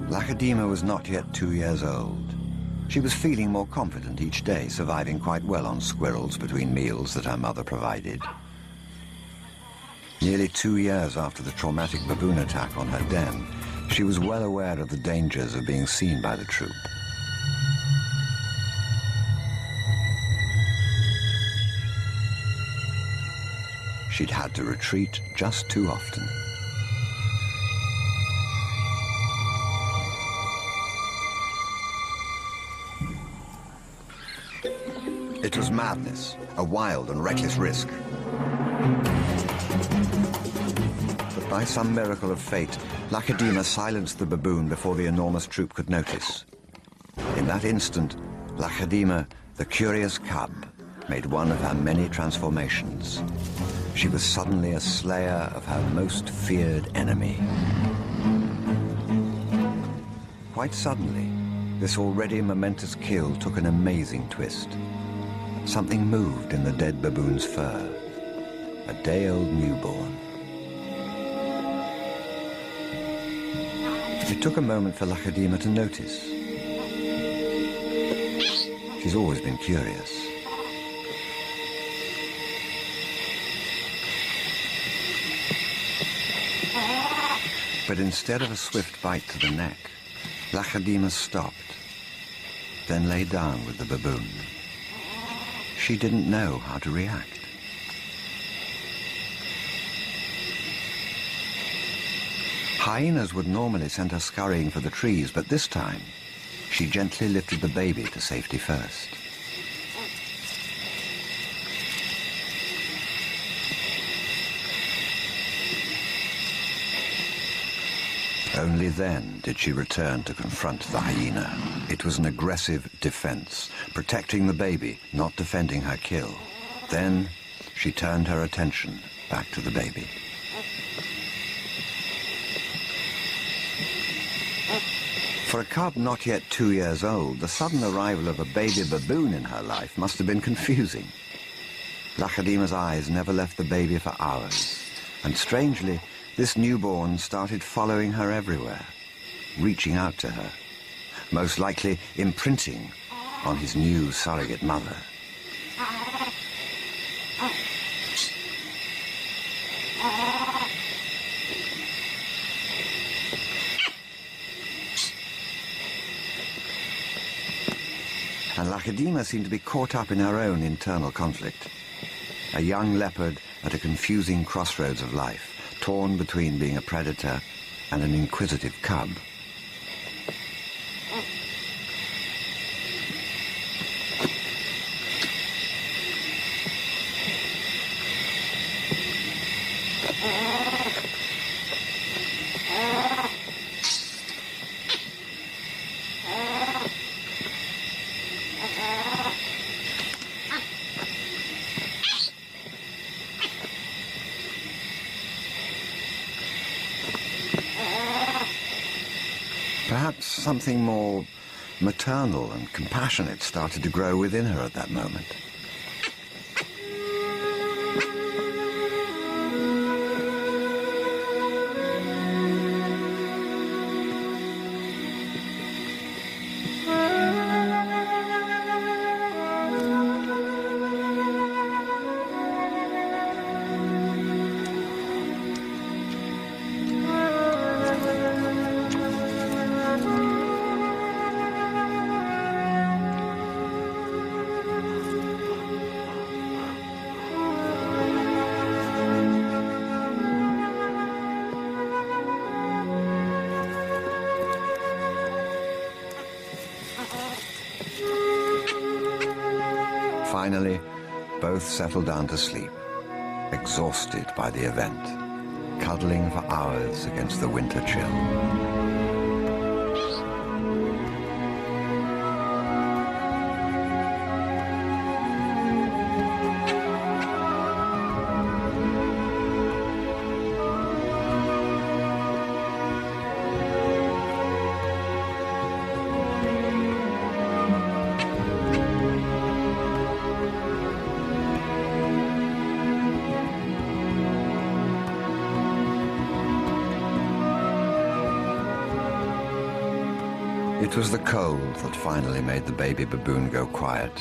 Lakedima was not yet 2 years old. She was feeling more confident each day, surviving quite well on squirrels between meals that her mother provided. Nearly 2 years after the traumatic baboon attack on her den, she was well aware of the dangers of being seen by the troop. She'd had to retreat just too often. It was madness, a wild and reckless risk. But by some miracle of fate, Lakedima silenced the baboon before the enormous troop could notice. In that instant, Lakedima, the curious cub, made one of her many transformations. She was suddenly a slayer of her most feared enemy. Quite suddenly, this already momentous kill took an amazing twist. Something moved in the dead baboon's fur. A day-old newborn. It took a moment for Lakedima to notice. She's always been curious. But instead of a swift bite to the neck, Lakedima stopped, then lay down with the baboon. She didn't know how to react. Hyenas would normally send her scurrying for the trees, but this time, she gently lifted the baby to safety first. Only then did she return to confront the hyena. It was an aggressive defense, protecting the baby, not defending her kill. Then she turned her attention back to the baby. For a cub not yet 2 years old, the sudden arrival of a baby baboon in her life must have been confusing. Lakedima's eyes never left the baby for hours, and strangely, this newborn started following her everywhere, reaching out to her, most likely imprinting on his new surrogate mother. And Lakedima seemed to be caught up in her own internal conflict. A young leopard at a confusing crossroads of life, torn between being a predator and an inquisitive cub. Perhaps something more maternal and compassionate started to grow within her at that moment. Finally, both settled down to sleep, exhausted by the event, cuddling for hours against the winter chill. It was the cold that finally made the baby baboon go quiet.